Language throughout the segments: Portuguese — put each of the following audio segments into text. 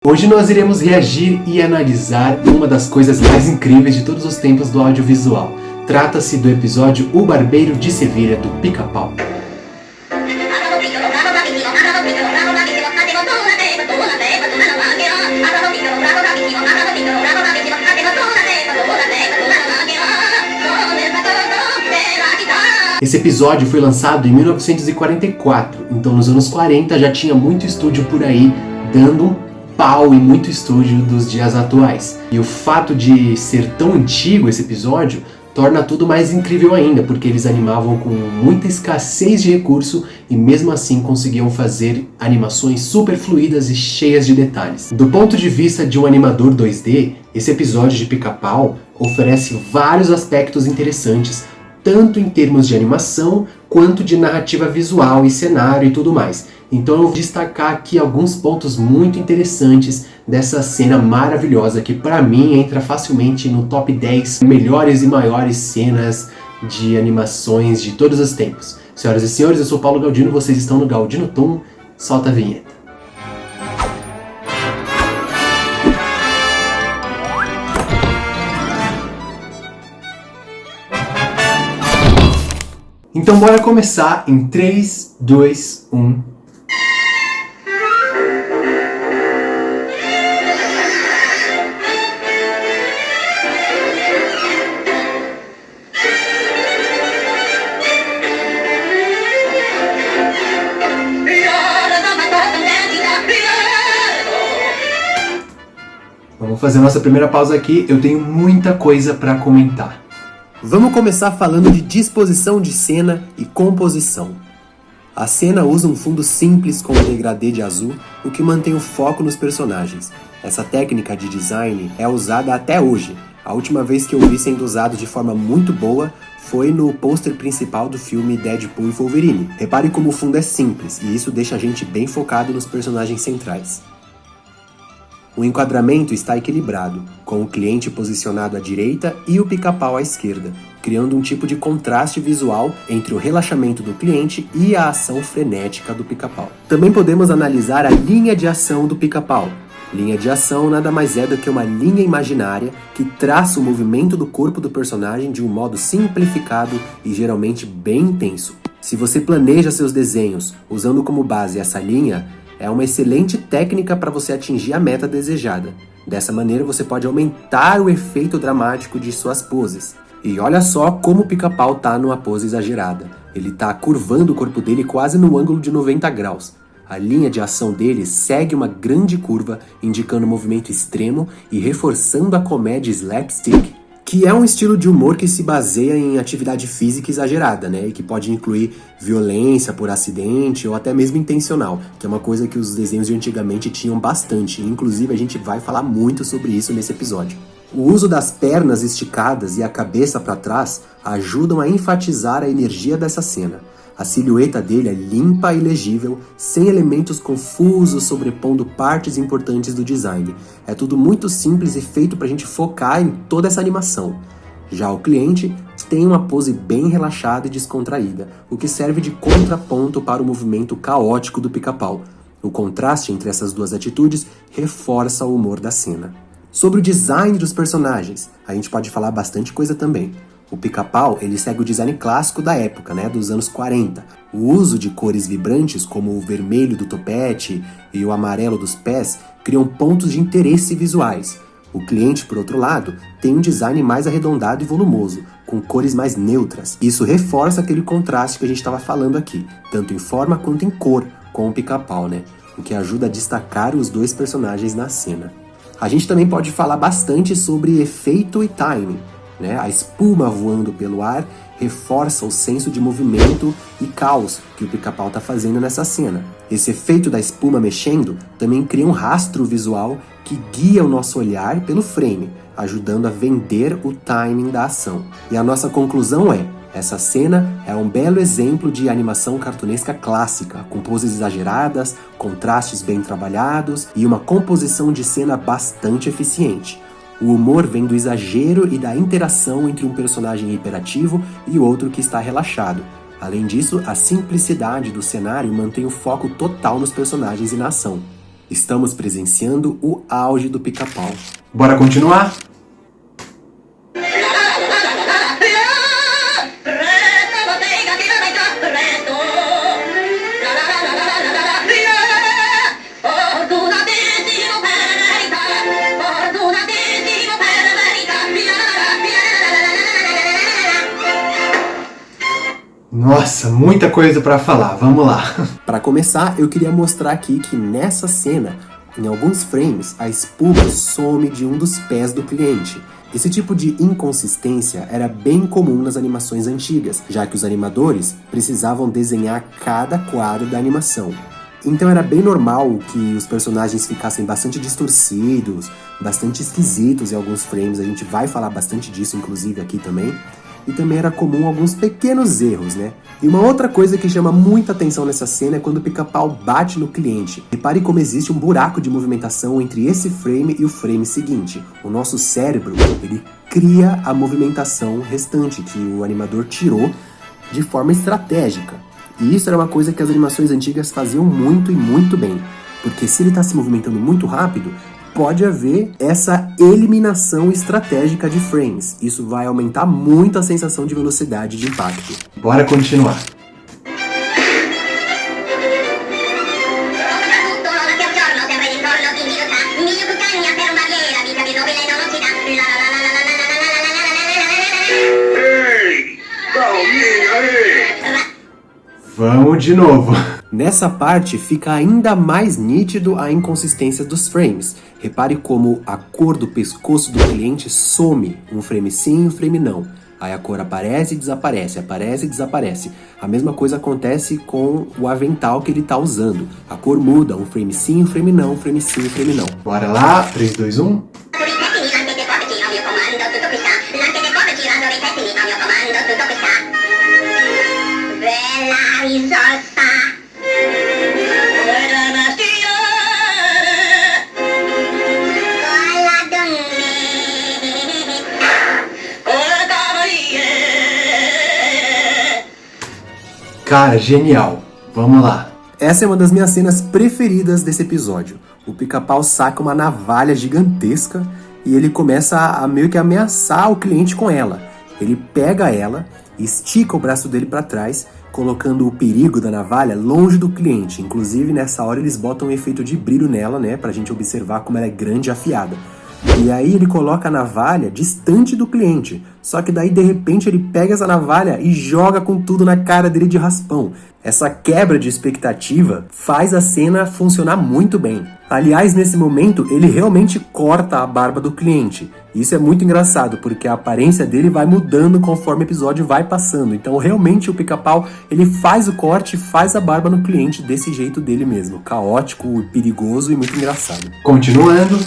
Hoje nós iremos reagir e analisar uma das coisas mais incríveis de todos os tempos do audiovisual. Trata-se do episódio O Barbeiro de Sevilha, do Pica-Pau. Esse episódio foi lançado em 1944, então nos anos 40 já tinha muito estúdio por aí dando um pau e muito estúdio dos dias atuais. E o fato de ser tão antigo esse episódio torna tudo mais incrível ainda, porque eles animavam com muita escassez de recurso e mesmo assim conseguiam fazer animações super fluidas e cheias de detalhes. Do ponto de vista de um animador 2D, esse episódio de Pica-Pau oferece vários aspectos interessantes, tanto em termos de animação, quanto de narrativa visual e cenário e tudo mais. Então eu vou destacar aqui alguns pontos muito interessantes dessa cena maravilhosa, que pra mim entra facilmente no top 10 melhores e maiores cenas de animações de todos os tempos. Senhoras e senhores, eu sou Paulo Galdino, vocês estão no Galdino Toon, solta a vinheta. Então bora começar em 3, 2, 1... Vamos fazer a nossa primeira pausa aqui, eu tenho muita coisa para comentar. Vamos começar falando de disposição de cena e composição. A cena usa um fundo simples com um degradê de azul, o que mantém o foco nos personagens. Essa técnica de design é usada até hoje. A última vez que eu vi sendo usado de forma muito boa foi no pôster principal do filme Deadpool e Wolverine. Repare como o fundo é simples, e isso deixa a gente bem focado nos personagens centrais. O enquadramento está equilibrado, com o cliente posicionado à direita e o Pica-Pau à esquerda, criando um tipo de contraste visual entre o relaxamento do cliente e a ação frenética do Pica-Pau. Também podemos analisar a linha de ação do Pica-Pau. Linha de ação nada mais é do que uma linha imaginária que traça o movimento do corpo do personagem de um modo simplificado e geralmente bem intenso. Se você planeja seus desenhos usando como base essa linha, é uma excelente técnica para você atingir a meta desejada. Dessa maneira você pode aumentar o efeito dramático de suas poses. E olha só como o Pica-Pau tá numa pose exagerada. Ele tá curvando o corpo dele quase no ângulo de 90 graus. A linha de ação dele segue uma grande curva, indicando movimento extremo e reforçando a comédia slapstick, que é um estilo de humor que se baseia em atividade física exagerada, né? E que pode incluir violência por acidente ou até mesmo intencional, que é uma coisa que os desenhos de antigamente tinham bastante. Inclusive, a gente vai falar muito sobre isso nesse episódio. O uso das pernas esticadas e a cabeça para trás ajudam a enfatizar a energia dessa cena. A silhueta dele é limpa e legível, sem elementos confusos sobrepondo partes importantes do design. É tudo muito simples e feito pra gente focar em toda essa animação. Já o cliente tem uma pose bem relaxada e descontraída, o que serve de contraponto para o movimento caótico do Pica-Pau. O contraste entre essas duas atitudes reforça o humor da cena. Sobre o design dos personagens, a gente pode falar bastante coisa também. O Pica-Pau, ele segue o design clássico da época, dos anos 40. O uso de cores vibrantes, como o vermelho do topete e o amarelo dos pés, criam pontos de interesse visuais. O cliente, por outro lado, tem um design mais arredondado e volumoso, com cores mais neutras. Isso reforça aquele contraste que a gente estava falando aqui, tanto em forma quanto em cor, com o Pica-Pau, o que ajuda a destacar os dois personagens na cena. A gente também pode falar bastante sobre efeito e timing. A espuma voando pelo ar reforça o senso de movimento e caos que o Pica-Pau está fazendo nessa cena. Esse efeito da espuma mexendo também cria um rastro visual que guia o nosso olhar pelo frame, ajudando a vender o timing da ação. E a nossa conclusão é: essa cena é um belo exemplo de animação cartunesca clássica, com poses exageradas, contrastes bem trabalhados e uma composição de cena bastante eficiente. O humor vem do exagero e da interação entre um personagem hiperativo e outro que está relaxado. Além disso, a simplicidade do cenário mantém o foco total nos personagens e na ação. Estamos presenciando o auge do Pica-Pau. Bora continuar? Nossa, muita coisa pra falar, vamos lá. Para começar, eu queria mostrar aqui que nessa cena, em alguns frames, a espuma some de um dos pés do cliente. Esse tipo de inconsistência era bem comum nas animações antigas, já que os animadores precisavam desenhar cada quadro da animação. Então era bem normal que os personagens ficassem bastante distorcidos, bastante esquisitos em alguns frames, a gente vai falar bastante disso inclusive aqui também. E também era comum alguns pequenos erros, né? E uma outra coisa que chama muita atenção nessa cena é quando o Pica-Pau bate no cliente. Repare como existe um buraco de movimentação entre esse frame e o frame seguinte. O nosso cérebro, ele cria a movimentação restante que o animador tirou de forma estratégica. E isso era uma coisa que as animações antigas faziam muito e muito bem. Porque se ele está se movimentando muito rápido, pode haver essa eliminação estratégica de frames. Isso vai aumentar muito a sensação de velocidade de impacto. Bora continuar. Vamos de novo. Nessa parte fica ainda mais nítido a inconsistência dos frames. Repare como a cor do pescoço do cliente some, um frame sim e um frame não. Aí a cor aparece e desaparece, aparece e desaparece. A mesma coisa acontece com o avental que ele está usando. A cor muda, um frame sim, um frame não, um frame sim, um frame não. Bora lá, 3, 2, 1... Cara, genial. Vamos lá. Essa é uma das minhas cenas preferidas desse episódio. O Pica-Pau saca uma navalha gigantesca e ele começa a meio que ameaçar o cliente com ela. Ele pega ela, estica o braço dele para trás, colocando o perigo da navalha longe do cliente. Inclusive, nessa hora, eles botam um efeito de brilho nela, né? Pra gente observar como ela é grande e afiada. E aí ele coloca a navalha distante do cliente. Só que daí, de repente, ele pega essa navalha e joga com tudo na cara dele de raspão. Essa quebra de expectativa faz a cena funcionar muito bem. Aliás, nesse momento, ele realmente corta a barba do cliente. Isso é muito engraçado, porque a aparência dele vai mudando conforme o episódio vai passando. Então, realmente, o Pica-Pau, ele faz o corte, faz a barba no cliente desse jeito dele mesmo. Caótico, perigoso e muito engraçado. Continuando.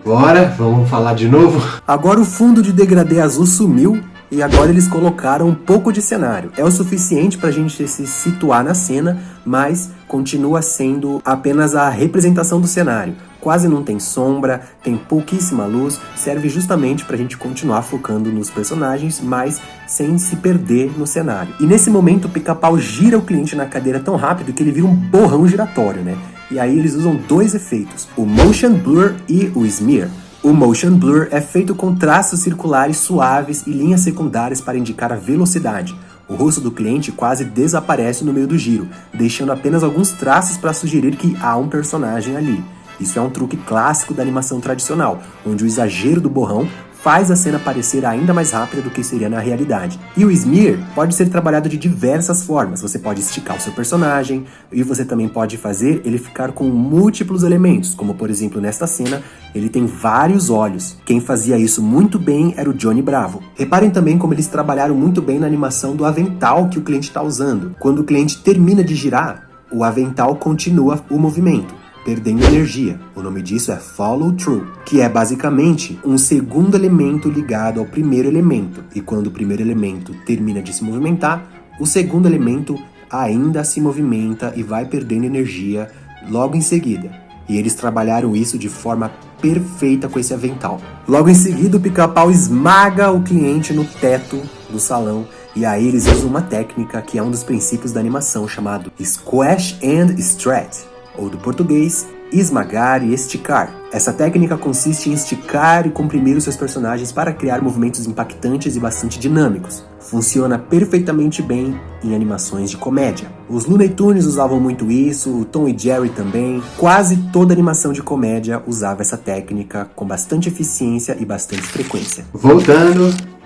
Bora, vamos falar de novo? Agora o fundo de degradê azul sumiu e agora eles colocaram um pouco de cenário. É o suficiente pra gente se situar na cena, mas continua sendo apenas a representação do cenário. Quase não tem sombra, tem pouquíssima luz, serve justamente pra gente continuar focando nos personagens, mas sem se perder no cenário. E nesse momento o Pica-Pau gira o cliente na cadeira tão rápido que ele vira um borrão giratório, né? E aí eles usam dois efeitos, o Motion Blur e o Smear. O Motion Blur é feito com traços circulares suaves e linhas secundárias para indicar a velocidade. O rosto do cliente quase desaparece no meio do giro, deixando apenas alguns traços para sugerir que há um personagem ali. Isso é um truque clássico da animação tradicional, onde o exagero do borrão faz a cena parecer ainda mais rápida do que seria na realidade. E o Smear pode ser trabalhado de diversas formas. Você pode esticar o seu personagem, e você também pode fazer ele ficar com múltiplos elementos, como por exemplo nesta cena, ele tem vários olhos. Quem fazia isso muito bem era o Johnny Bravo. Reparem também como eles trabalharam muito bem na animação do avental que o cliente está usando. Quando o cliente termina de girar, o avental continua o movimento, perdendo energia. O nome disso é follow through, que é basicamente um segundo elemento ligado ao primeiro elemento. E quando o primeiro elemento termina de se movimentar, o segundo elemento ainda se movimenta e vai perdendo energia logo em seguida. E eles trabalharam isso de forma perfeita com esse avental. Logo em seguida, o Pica-Pau esmaga o cliente no teto do salão. E aí eles usam uma técnica que é um dos princípios da animação, chamado Squash and Stretch, ou do português, esmagar e esticar. Essa técnica consiste em esticar e comprimir os seus personagens para criar movimentos impactantes e bastante dinâmicos. Funciona perfeitamente bem em animações de comédia. Os Looney Tunes usavam muito isso, o Tom e Jerry também. Quase toda animação de comédia usava essa técnica com bastante eficiência e bastante frequência. Voltando...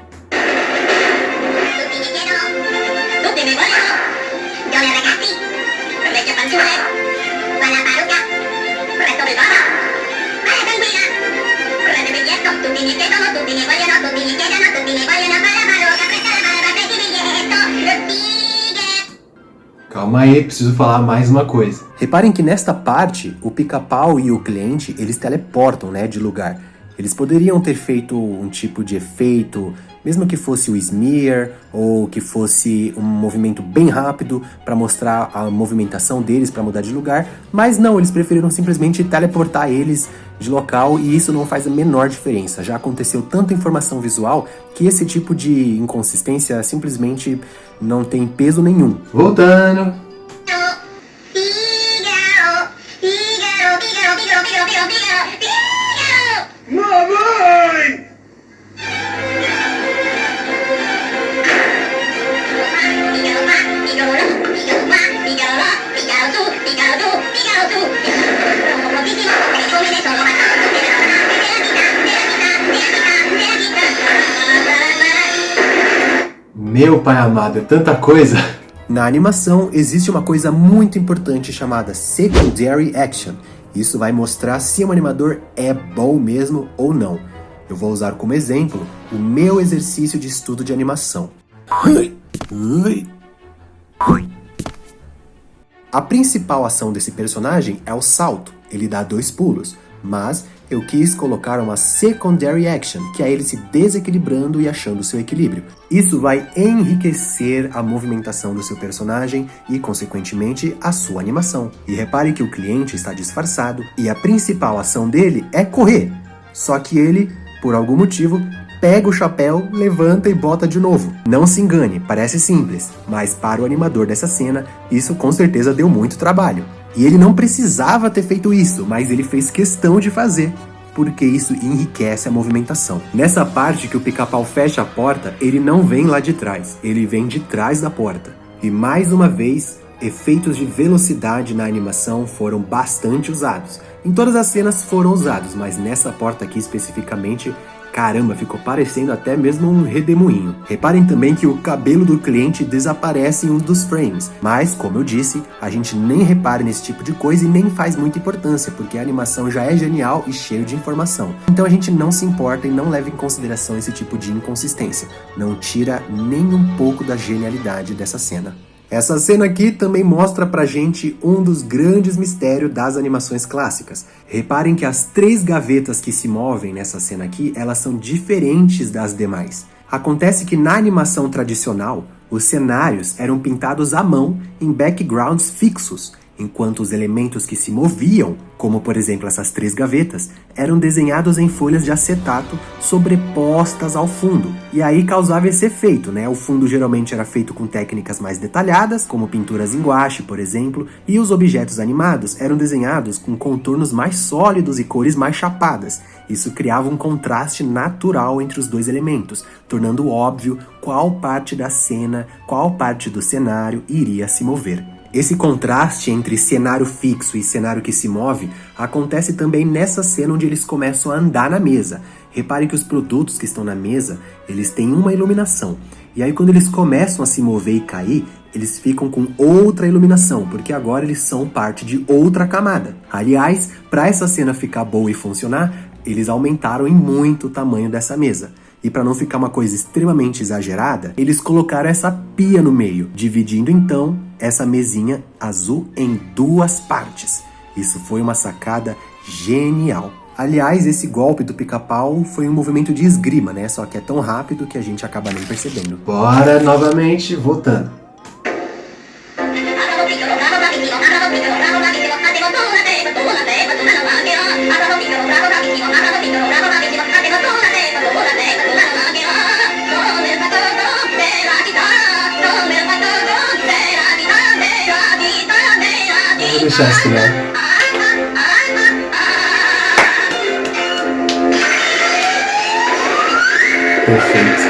Calma aí, preciso falar mais uma coisa. Reparem que nesta parte, o Pica-Pau e o cliente, eles teleportam, de lugar. Eles poderiam ter feito um tipo de efeito, mesmo que fosse o smear, ou que fosse um movimento bem rápido para mostrar a movimentação deles para mudar de lugar, mas não, eles preferiram simplesmente teleportar eles de local e isso não faz a menor diferença. Já aconteceu tanta informação visual que esse tipo de inconsistência simplesmente não tem peso nenhum. Voltando. Mamãe! Meu pai amado, é tanta coisa! Na animação, existe uma coisa muito importante chamada Secondary Action. Isso vai mostrar se um animador é bom mesmo ou não. Eu vou usar como exemplo o meu exercício de estudo de animação. A principal ação desse personagem é o salto. Ele dá 2 pulos, mas eu quis colocar uma secondary action, que é ele se desequilibrando e achando o seu equilíbrio. Isso vai enriquecer a movimentação do seu personagem e, consequentemente, a sua animação. E repare que o cliente está disfarçado e a principal ação dele é correr. Só que ele, por algum motivo, pega o chapéu, levanta e bota de novo. Não se engane, parece simples, mas para o animador dessa cena, isso com certeza deu muito trabalho. E ele não precisava ter feito isso, mas ele fez questão de fazer, porque isso enriquece a movimentação. Nessa parte que o Pica-Pau fecha a porta, ele não vem lá de trás, ele vem de trás da porta. E mais uma vez, efeitos de velocidade na animação foram bastante usados. Em todas as cenas foram usados, mas nessa porta aqui especificamente, caramba, ficou parecendo até mesmo um redemoinho. Reparem também que o cabelo do cliente desaparece em um dos frames, mas, como eu disse, a gente nem repara nesse tipo de coisa e nem faz muita importância, porque a animação já é genial e cheio de informação. Então a gente não se importa e não leva em consideração esse tipo de inconsistência. Não tira nem um pouco da genialidade dessa cena. Essa cena aqui também mostra pra gente um dos grandes mistérios das animações clássicas. Reparem que as 3 gavetas que se movem nessa cena aqui, elas são diferentes das demais. Acontece que na animação tradicional, os cenários eram pintados à mão em backgrounds fixos, enquanto os elementos que se moviam, como por exemplo essas 3 gavetas, eram desenhados em folhas de acetato sobrepostas ao fundo. E aí causava esse efeito, O fundo geralmente era feito com técnicas mais detalhadas, como pinturas em guache, por exemplo, e os objetos animados eram desenhados com contornos mais sólidos e cores mais chapadas. Isso criava um contraste natural entre os 2 elementos, tornando óbvio qual parte da cena, qual parte do cenário iria se mover. Esse contraste entre cenário fixo e cenário que se move acontece também nessa cena onde eles começam a andar na mesa. Repare que os produtos que estão na mesa, eles têm uma iluminação. E aí quando eles começam a se mover e cair, eles ficam com outra iluminação, porque agora eles são parte de outra camada. Aliás, para essa cena ficar boa e funcionar, eles aumentaram em muito o tamanho dessa mesa. E para não ficar uma coisa extremamente exagerada, eles colocaram essa pia no meio, dividindo então essa mesinha azul em 2 partes. Isso foi uma sacada genial. Aliás, esse golpe do Pica-Pau foi um movimento de esgrima, Só que é tão rápido que a gente acaba nem percebendo. Bora novamente, voltando. Chester, né? Perfeito.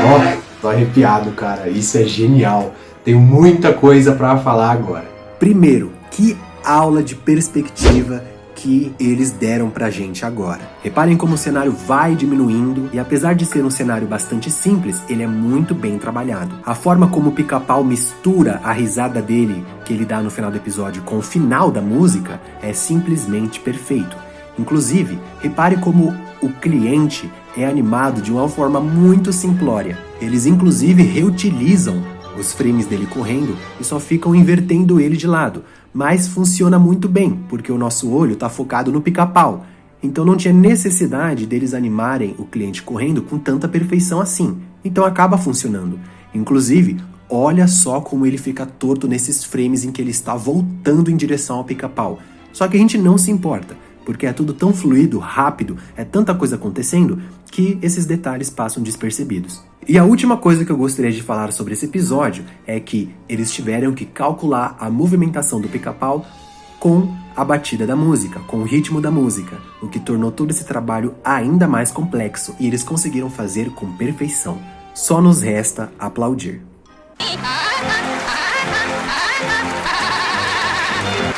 Ó, tô arrepiado, cara. Isso é genial. Tenho muita coisa pra falar agora. Primeiro, que aula de perspectiva que eles deram pra gente agora. Reparem como o cenário vai diminuindo e apesar de ser um cenário bastante simples, ele é muito bem trabalhado. A forma como o Pica-Pau mistura a risada dele, que ele dá no final do episódio, com o final da música, é simplesmente perfeito. Inclusive, repare como o cliente é animado de uma forma muito simplória. Eles inclusive reutilizam os frames dele correndo e só ficam invertendo ele de lado. Mas funciona muito bem, porque o nosso olho está focado no Pica-Pau. Então não tinha necessidade deles animarem o cliente correndo com tanta perfeição assim. Então acaba funcionando. Inclusive, olha só como ele fica torto nesses frames em que ele está voltando em direção ao Pica-Pau. Só que a gente não se importa, porque é tudo tão fluido, rápido, é tanta coisa acontecendo, que esses detalhes passam despercebidos. E a última coisa que eu gostaria de falar sobre esse episódio é que eles tiveram que calcular a movimentação do Pica-Pau com a batida da música, com o ritmo da música, o que tornou todo esse trabalho ainda mais complexo e eles conseguiram fazer com perfeição. Só nos resta aplaudir.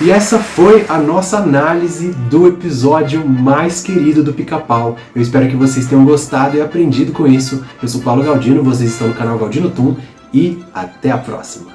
E essa foi a nossa análise do episódio mais querido do Pica-Pau. Eu espero que vocês tenham gostado e aprendido com isso. Eu sou Paulo Galdino, vocês estão no canal Galdino Toon e até a próxima.